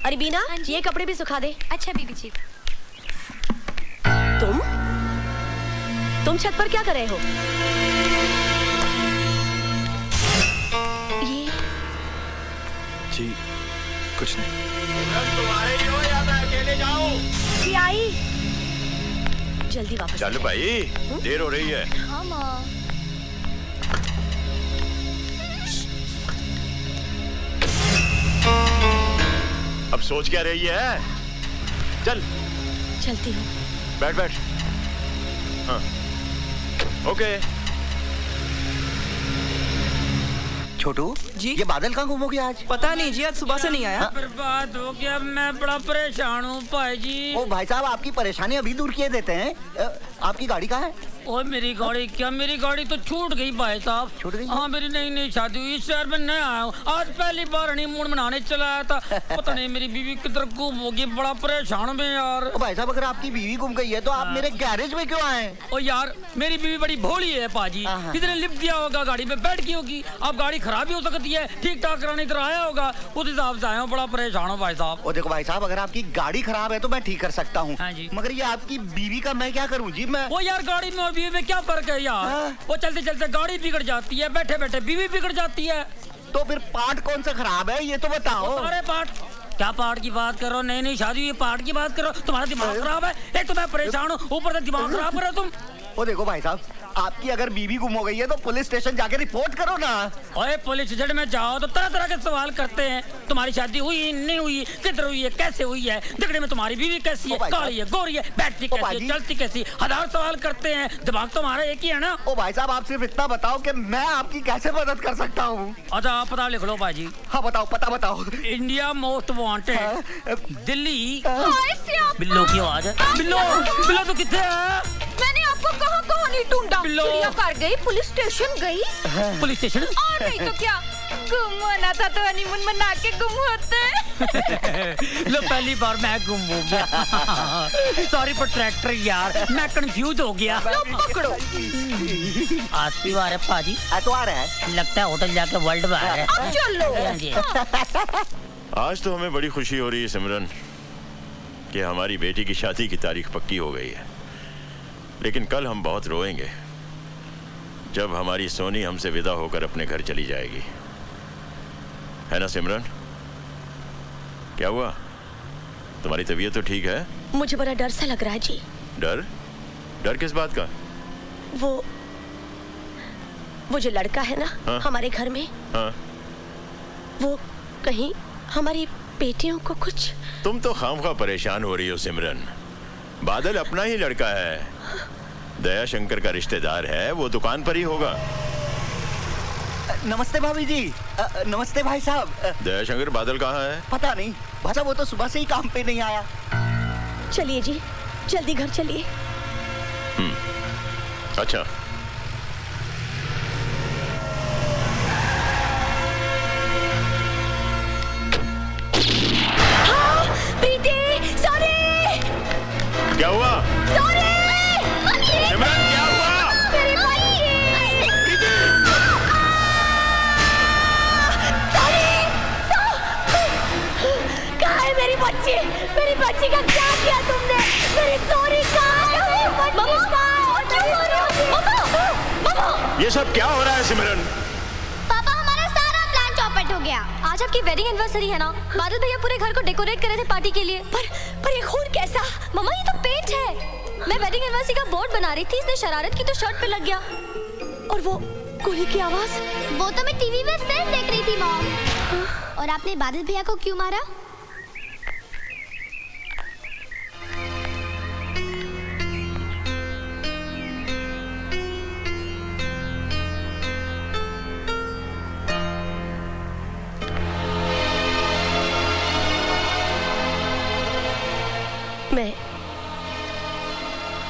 अरे बीना, ये कपड़े भी सुखा दे। अच्छा बीबी जी। तुम छत पर क्या कर रहे हो? ये जी कुछ नहीं। तुम आ रही हो या मैं अकेले जाऊं? जी आई। जल्दी वापस। चल भाई, देर हो रही है। हाँ माँ। अब सोच क्या रही है? चल चलती हूँ। बैठ बैठ। हाँ ओके। छोटू जी? ये बादल कहाँ गुम हो गया आज? पता नहीं जी, आज सुबह से नहीं आया। बर्बाद हो गया, मैं बड़ा परेशान हूँ भाई जी। ओ भाई साहब, आपकी परेशानी अभी दूर किए देते हैं। आपकी गाड़ी कहाँ है? और मेरी गाड़ी क्या, मेरी गाड़ी तो छूट गई भाई साहब। छूट गई? हाँ, मेरी नई नई शादी हुई, इस शहर में नया आया हूँ, आज पहली बार हनीमून मनाने चला आया था। पता नहीं मेरी बीवी किधर गुम होगी, बड़ा परेशान में यार। ओ भाई साहब, अगर आपकी बीवी गुम गई है तो आप मेरे गैरेज में क्यों आए? ओ यार, मेरी बीवी बड़ी भोली है पाजी, किसी ने लिफ्ट दिया होगा, गाड़ी में बैठ गई होगी। अब गाड़ी खराब भी हो सकती है, ठीक ठाक कराने इधर आया होगा, उस हिसाब से आया हूँ, बड़ा परेशान हूँ भाई साहब। ओ देखो भाई साहब, अगर आपकी गाड़ी खराब है तो मैं ठीक कर सकता हूँ। हाँ जी। मगर ये आपकी बीवी का मैं क्या करूँ जी? मैं वो यार, गाड़ी में और बीवी में क्या फर्क है यार? वो चलते चलते गाड़ी बिगड़ जाती है, बैठे बैठे बीवी बिगड़ जाती है। तो फिर पार्ट कौन सा खराब है ये तो बताओ। सारे पार्ट। क्या पार्ट की बात करो? नई नई शादी हुई, पार्ट की बात करो? तुम्हारा दिमाग खराब है? एक तो मैं परेशान हूँ, ऊपर से दिमाग खराब कर रहे हो तुम। ओ देखो भाई साहब, आपकी अगर बीवी गुम हो गई है तो पुलिस स्टेशन जाके रिपोर्ट करो ना। ओए, पुलिस स्टेशन में जाओ तो तरह तरह के सवाल करते हैं। तुम्हारी शादी हुई नहीं हुई, किधर हुई है, कैसे हुई है, दिखने में तुम्हारी बीवी कैसी है, काली है, गोरी है, बैठती कैसी है, चलती कैसी, हजार सवाल करते हैं। दिमाग तुम्हारा एक ही है ना? ओ भाई साहब, आप सिर्फ इतना बताओ कि मैं आपकी कैसे मदद कर सकता हूँ। अच्छा, आप पता लिख लो भाजी। हाँ बताओ, पता बताओ। India most wanted, Delhi. बिल्लो की आवाज है। बिल्लो, बिल्लो तो कितने है? मैंने आपको कहाँ कहाँ नहीं ढूंढा। बिल्लो। चिड़ियाघर गई, पुलिस स्टेशन गई, पुलिस स्टेशन? और नहीं तो क्या, गुम होना था तो हनीमून मना के गुम होते। लो, पहली बार मैं गुम हो गया। सॉरी फॉर ट्रैक्टर यार, मैं कंफ्यूज हो गया। लो पकड़ो। आज की बार है पाजी। तो आ रहा है, लगता है होटल जाके वर्ल्ड बार है। अब चलो। आज तो हमें बड़ी खुशी हो रही है सिमरन कि हमारी बेटी की शादी की तारीख पक्की हो गई है। लेकिन कल हम बहुत रोएंगे जब हमारी सोनी हमसे विदा होकर अपने घर चली जाएगी, है ना सिमरन? क्या हुआ? तुम्हारी तबीयत तो ठीक है? मुझे बड़ा डर सा लग रहा है जी। डर? डर किस बात का? वो जो लड़का है ना, हाँ? हमारे घर में, हाँ? वो कहीं हमारी बेटियों को कुछ। तुम तो खामखा परेशान हो रही हो सिमरन। बादल अपना ही लड़का है, दया शंकर का रिश्तेदार है, वो दुकान पर ही होगा। नमस्ते भाभी जी। नमस्ते भाई साहब। दया शंकर बादल कहाँ है? पता नहीं भाई साहब, वो तो सुबह से ही काम पे नहीं आया। चलिए जी, जल्दी घर चलिए। अच्छा, प्रीति, सॉरी। क्या हुआ? सॉरी। सिमरन, क्या हुआ? मेरी बच्ची। कहाँ है मेरी बच्ची? मेरी बच्ची का क्या किया तुमने? मेरी सॉरी कहाँ है? ये सब क्या हो रहा है सिमरन? पापा, हमारा सारा प्लान चौपट हो गया। आज आपकी वेडिंग एनिवर्सरी है ना, बादल भैया पूरे घर को डेकोरेट कर रहे थे पार्टी के लिए। पर ये खून कैसा? मम्मा, ये तो पेंट है। मैं वेडिंग एनिवर्सरी का बोर्ड बना रही थी, इसने शरारत की तो शर्ट पे लग गया। और वो गोली की आवाज? वो तो मैं टीवी में फिल्म देख रही थी मॉम। और आपने बादल भैया को क्यों मारा?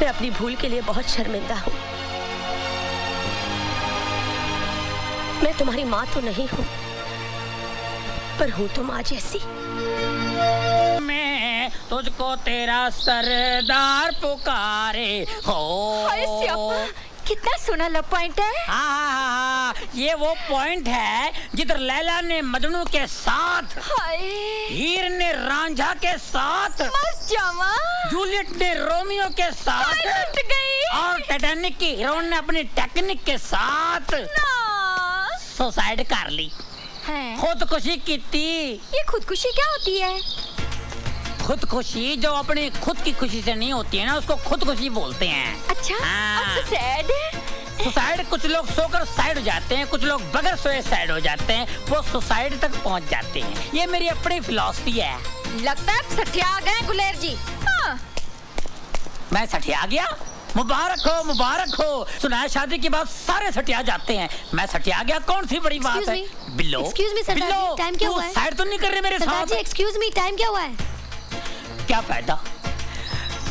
मैं अपनी भूल के लिए बहुत शर्मिंदा हूँ। मैं तुम्हारी माँ तो नहीं हूँ, पर हूँ तो माँ जैसी। मैं तुझको तेरा सरदार पुकारे हो। हाय स्यापा, कितना सोना लव पॉइंट है। हाँ, ये वो पॉइंट है जिधर लैला ने मजनू के साथ, हाय हीर ने रांझा के साथ, मस्त जामा, जूलियट ने रोमियो के साथ, लुट गई। और टाइटैनिक की हीरोइन ने अपनी टेक्निक के साथ ना सुसाइड कर ली, है। खुदकुशी की थी। ये खुदकुशी क्या होती है? खुदकुशी जो अपनी खुद की खुशी से नहीं होती है ना, उसको खुदकुशी बोलते हैं। अच्छा, हाँ। अब सैड। सुसाइड, कुछ लोग सोकर साइड हो जाते हैं, कुछ लोग बगैर सोए साइड हो जाते हैं, वो सुसाइड तक पहुंच जाते हैं। ये मेरी अपनी फिलॉसफी है। लगता है सठिया गए गुलेर जी। हाँ। मैं सठिया गया? मुबारक हो, मुबारक हो। सुना है शादी के बाद सारे सठिया जाते हैं, मैं सठिया गया, कौन सी बड़ी बात है? बिल्लो, एक्सक्यूज मी सरदार जी, टाइम क्या हुआ है? साइड तो नहीं कर रहे मेरे सरदार जी साथ? एक्सक्यूज मी, टाइम क्या हुआ है? क्या फायदा,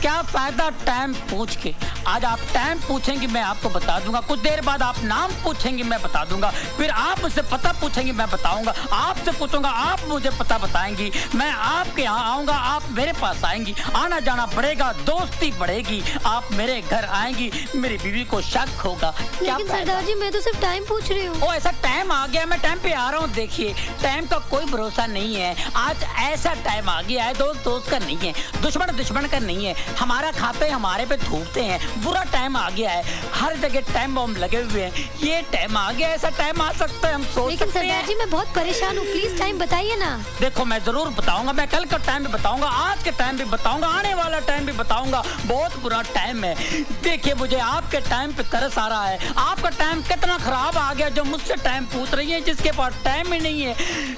क्या फायदा टाइम पूछ के? आज आप टाइम पूछेंगे मैं आपको बता दूंगा, कुछ देर बाद आप नाम पूछेंगे मैं बता दूंगा, फिर आप मुझसे पता पूछेंगे मैं बताऊंगा, आपसे पूछूंगा आप मुझे पता बताएंगी, मैं आपके यहाँ आऊंगा आप मेरे पास आएंगी, आना जाना बढ़ेगा, दोस्ती बढ़ेगी, आप मेरे घर आएंगी, मेरी बीवी को शक होगा। लेकिन सरदार जी मैं तो सिर्फ टाइम पूछ रही हूँ। ओ ऐसा टाइम आ गया, मैं टाइम पे आ रहा हूँ। देखिए टाइम का कोई भरोसा नहीं है, आज ऐसा टाइम आ गया है, दोस्त दोस्त का नहीं है, दुश्मन दुश्मन का नहीं है, हमारा खाते हमारे पे थूकते हैं, बुरा टाइम आ गया है, हर जगह टाइम बम लगे हुए हैं, ये टाइम आ गया, ऐसा टाइम आ सकता है, हम सोच लेकिन सकते हैं। सरदार जी मैं बहुत परेशान हूँ, प्लीज टाइम बताइए ना। देखो मैं जरूर बताऊंगा, मैं कल का टाइम भी बताऊंगा, आज के टाइम भी बताऊंगा, आने वाला टाइम भी बताऊंगा, बहुत बुरा टाइम है। देखिए मुझे आपके टाइम पे तरस आ रहा है, आपका टाइम कितना खराब आ गया जो मुझसे टाइम पूछ रही है, जिसके पास टाइम ही नहीं है।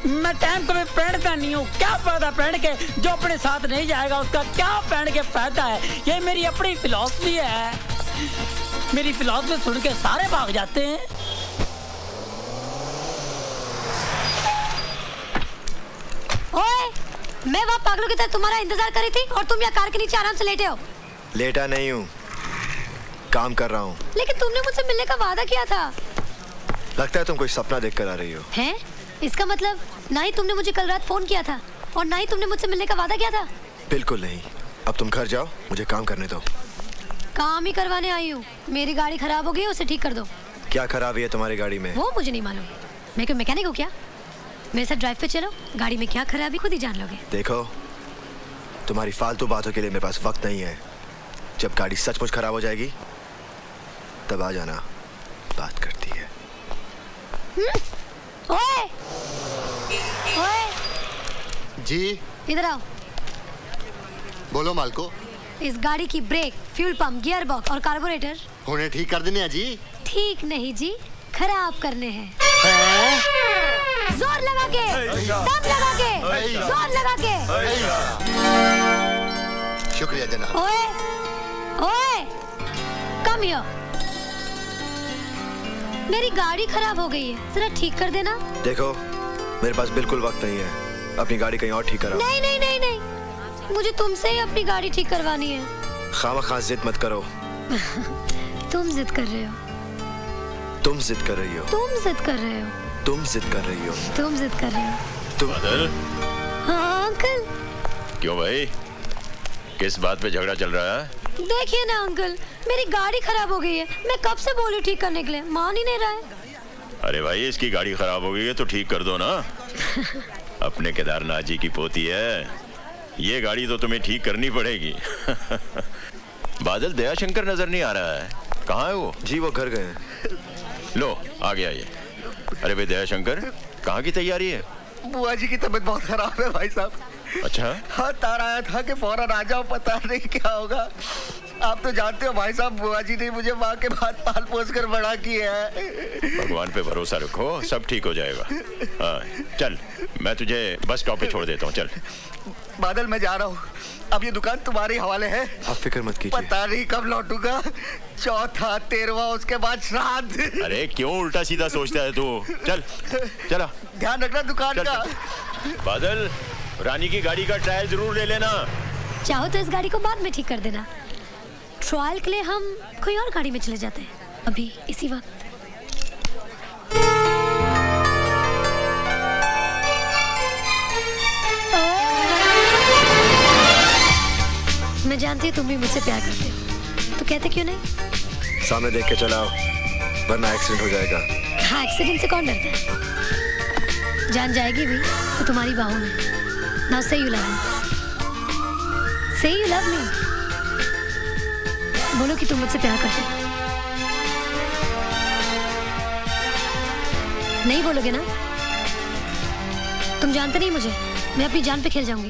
मैं टाइम कभी पहनता नहीं हूँ, क्या फायदा पहन के, जो अपने साथ नहीं जाएगा उसका क्या पहन के फायदा है। ये मेरी अपनी फिलॉसफी है, मेरी फिलॉसफी सुन के सारे भाग जाते हैं। ओए, मैं वहाँ पागलों की तरह तुम्हारा इंतजार कर रही थी और तुम यहाँ कार के नीचे आराम से लेटे हो। लेटा नहीं हूँ, काम कर रहा हूँ। लेकिन तुमने मुझसे मिलने का वादा किया था। लगता है तुम कोई सपना देख कर आ रही हो। हैं? इसका मतलब ना ही तुमने मुझे कल रात फोन किया था और ना ही तुमने मुझसे मिलने का वादा किया था। बिल्कुल नहीं। अब तुम घर जाओ, मुझे काम करने दो। काम ही करवाने आई हूँ। मेरी गाड़ी खराब हो गई है, उसे ठीक कर दो। क्या खराबी है तुम्हारी गाड़ी में? वो मुझे नहीं मालूम, मैं क्यों मैकेनिक हूँ क्या? मेरे साथ ड्राइव पे चलो, गाड़ी में क्या खराबी खुद ही जान लोगे। देखो तुम्हारी फालतू बातों के लिए मेरे पास वक्त नहीं है। जब गाड़ी सचमुच खराब हो जाएगी तब आ जाना, बात करती है। ओए! ओए! जी इधर आओ। बोलो मालको। इस गाड़ी की brake, fuel pump, gearbox और कार्बोरेटर होने ठीक कर देने हैं जी। ठीक नहीं जी, खराब करने हैं। जोर लगा के, दम लगा के, जोर लगा के। शुक्रिया जनाब। ओए! ओए! Come here. मेरी गाड़ी खराब हो गई है, जरा ठीक कर देना। देखो मेरे पास बिल्कुल वक्त नहीं है, अपनी गाड़ी कहीं और ठीक कराओ। नहीं नहीं नहीं नहीं, मुझे तुमसे ही अपनी गाड़ी ठीक करवानी है। खामखा जिद मत करो। तुम जिद कर रहे हो, तुम जिद कर रही हो, तुम जिद कर रहे हो, तुम जिद कर रही हो, तुम जिद कर रहे हो। तुम। बादल, हाँ अंकल। क्यों भाई, किस बात पे झगड़ा चल रहा है? देखिए ना अंकल, मेरी गाड़ी खराब हो गई है, मैं कब से बोलूं ठीक करने के लिए, मान ही नहीं रहा है। अरे भाई इसकी गाड़ी खराब हो गई है तो ठीक कर दो ना। अपने केदारनाथ जी की पोती है, ये गाड़ी तो तुम्हें ठीक करनी पड़ेगी। बादल दयाशंकर नजर नहीं आ रहा है, कहाँ है वो? जी वो घर गए हैं। लो आ गया ये। अरे भाई दयाशंकर, कहाँ की तैयारी है? बुआ जी की तबीयत बहुत खराब है भाई साहब। अच्छा, हाँ तार आया था कि फौरन आ जाओ, पता नहीं क्या होगा। आप तो जानते हो भाई साहब, बुआ जी ने मुझे माँ के बाद पाल पोस कर बड़ा किया है। भगवान पे भरोसा रखो, सब ठीक हो जाएगा। हाँ चल, मैं तुझे बस स्टॉप पे छोड़ देता हूँ, चल। बादल मैं जा रहा हूँ, अब ये दुकान तुम्हारे हवाले है। आप फिक्र मत कीजिए। पता नहीं कब लौटूंगा, चौथा 13वां उसके बाद श्राद्ध। अरे क्यों उल्टा सीधा सोचता है तू? चल चला, ध्यान रखना दुकान चल, का। बादल रानी की गाड़ी का ट्रायल जरूर ले लेना। चाहो तो इस गाड़ी को बाद में ठीक कर देना, ट्रायल के लिए हम कोई और गाड़ी में चले जाते हैं अभी इसी वक्त। मैं जानती हूँ तुम भी मुझसे प्यार करते हो, तो कहते क्यों नहीं? सामने देख के चलाओ, वरना एक्सीडेंट हो जाएगा। हाँ, एक्सीडेंट से कौन डरता है? जान जाएगी भी तो तुम्हारी बाहों में। नाउ से यू लव मी। से यू लव मी। बोलो कि तुम मुझसे प्यार करते हो। नहीं बोलोगे ना? तुम जानते नहीं मुझे, मैं अपनी जान पे खेल जाऊंगी।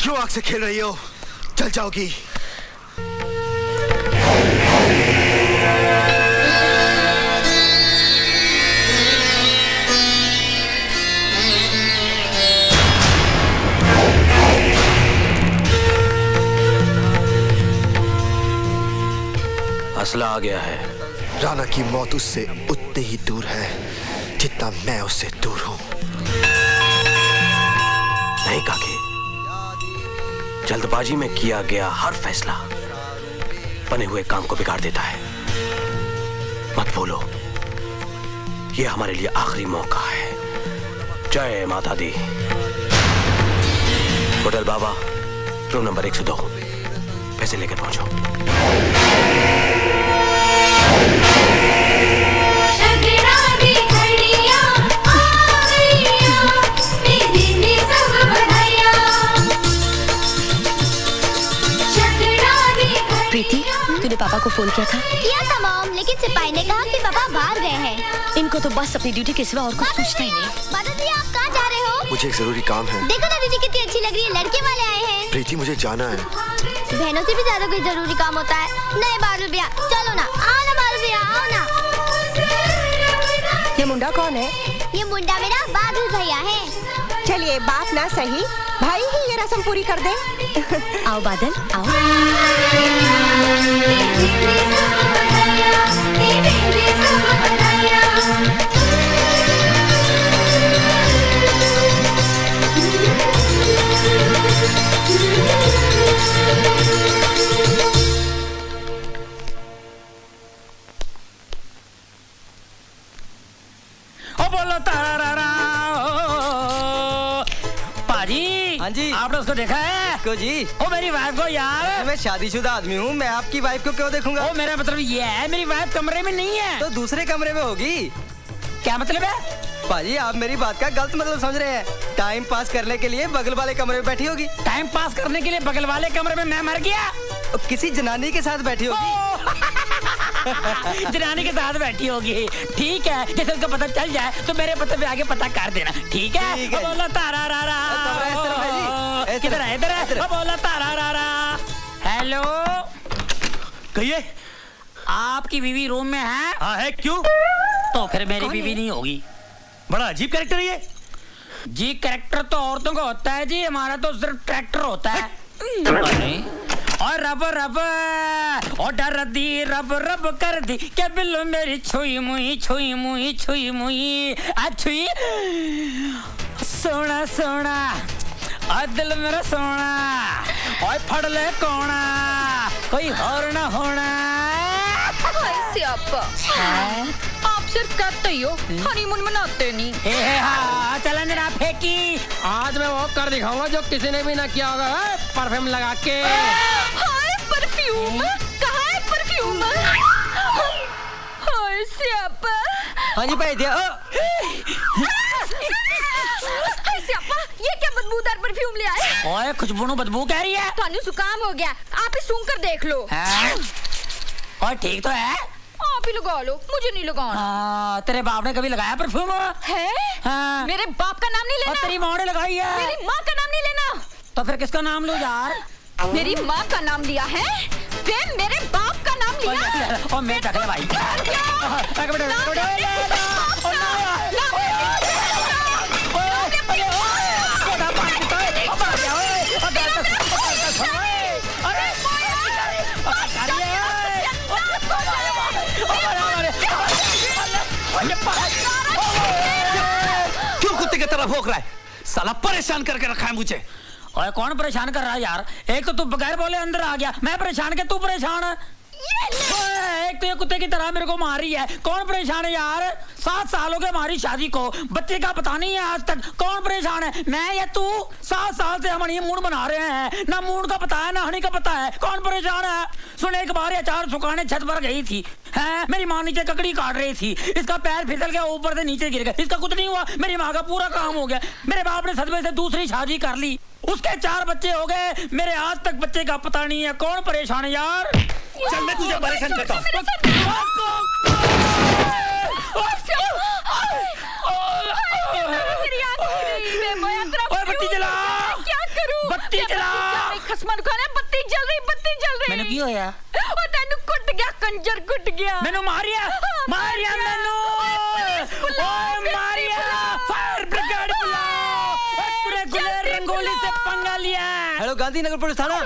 क्यों आग से खेल रही हो? चल जाओगी। असला आ गया है। राणा की मौत उससे उतनी ही दूर है जितना मैं उससे दूर हूं। नहीं काके, जल्दबाजी में किया गया हर फैसला बने हुए काम को बिगाड़ देता है। मत भूलो, ये हमारे लिए आखिरी मौका है। जय माता दी। होटल बाबा, रूम नंबर 102, पैसे लेकर पहुंचो। प्रीति, तूने पापा को फोन किया था? किया था मॉम, लेकिन सिपाही ने कहा कि पापा बाहर गए हैं। इनको तो बस अपनी ड्यूटी के सिवा और कुछ सोचता ही नहीं। बादल भैया, आप कहाँ जा रहे हो? मुझे एक जरूरी काम है। देखो ना दीदी कितनी अच्छी लग रही है, लड़के वाले आए हैं। प्रीति, मुझे जाना है। बहनों से भी ज्यादा कोई जरूरी काम होता है। नहीं बादल भैया, चलो ना, आओ ना बादल भैया, आओ ना। ये मुंडा कौन है? ये मुंडा मेरा बादल भैया है। चलिए, बात ना सही, भाई ही ये रस्म पूरी कर दे। आओ बादल, आओ। हाँ जी। आपने उसको देखा है? इसको जी? ओ मेरी वाइफ को यार। मैं शादीशुदा आदमी हूँ, मैं आपकी वाइफ को क्यों देखूंगा? ओ मेरा मतलब ये है, मेरी वाइफ कमरे में नहीं है। तो दूसरे कमरे में होगी। क्या मतलब है? पाजी, आप मेरी बात का गलत मतलब समझ रहे हैं। टाइम पास करने के लिए बगल वाले कमरे में बैठी होगी। टाइम पास करने के लिए बगल वाले कमरे में मैं मर गया? किसी जनानी के साथ बैठी होगी। जनानी के साथ बैठी होगी। ठीक है, जैसे उसको पता चल जाए तो मेरे पते पे आगे पता कर देना। ठीक है? ठीक है। बोला तारा रा रा। किधर है? इधर है। बोला तारा रा रा। हेलो, कहिए। आपकी बीवी रूम में है? हाँ है, क्यों? तो फिर मेरी बीवी नहीं होगी। बड़ा अजीब कैरेक्टर है ये। जी, कैरेक्टर तो औरतों का होता है जी, हमारा तो सिर्फ ट्रैक्टर होता है। और रब रब और डर दी रब रब कर दी क्या बिल्लो मेरी छुई मुई छुई मुई छुई मुई छुई। सोना सोना और दिल मेरा सोना और फड़ ले कोना कोई और ना होना। आप सिर्फ कहते ही हो, हनीमून मनाते नहीं। हाँ, चला जरा फेंकी। आज मैं वो कर दिखाऊंगा जो किसी ने भी ना किया होगा। परफ्यूम लगा के। हाय परफ्यूम, कहाँ है परफ्यूम? हाय स्यापा। हाँ जी भाई दिया। हाय स्यापा, ये क्या बदबूदार परफ्यूम ले आए? ओए, खुशबू बदबू कह रही है। थानू जुकाम हो गया, आप ही सूंघ कर देख लो। और ठीक तो है? आप ही लगा लो, मुझे नहीं लगाना। तेरे बाप ने कभी लगाया परफ्यूम? है? हाँ। मेरे बाप का नाम नहीं लेना। और तेरी माँ ने लगाई है। मेरी माँ का नाम नहीं लेना। तो फिर किसका नाम लूं यार? मेरी माँ का नाम लिया है, फिर मेरे बाप का नाम लिया। और मैं टकले भाई। कुत्ते की तरह भौंक रहा है। साला परेशान करके रखा है मुझे। ओए कौन परेशान कर रहा है यार? एक तो तू बगैर बोले अंदर आ गया, मैं परेशान के तू परेशान है। ओए, एक तो ये कुत्ते की तरह मेरे को मार रही है, कौन परेशान है यार? 7 साल हो गए हमारी शादी को, बच्चे का पता नहीं है आज तक, कौन परेशान है? मैं या तू? 7 साल से हम हनीमून बना रहे हैं, ना मूड का पता है ना हनी का पता है, कौन परेशान है? सुन, एक बार अचार सुखाने छत पर गई थी, है मेरी माँ नीचे ककड़ी काट रही थी, इसका पैर फिसल गया, ऊपर से नीचे गिर गया, इसका कुछ नहीं हुआ, मेरी माँ का पूरा काम हो गया। मेरे बाप ने सदमे से दूसरी शादी कर ली, उसके 4 बच्चे हो गए, मेरे आज तक बच्चे का पता नहीं है, कौन परेशान है यार? चल मैं तुझे परेशान करता हूँ। बत्ती जला, क्या करूं? बत्ती जला। खसमन को है, बत्ती जल रही। मैंने की होया? ओ तेनू कुट गया, कंजर कुट गया। मैनू मारिया मैनू, ओए मारिया, फायर ब्रिगेड बुलाओ, पूरे गुलेर रंगोली से पंगा लिया। हेलो गांधीनगर पुलिस थाना।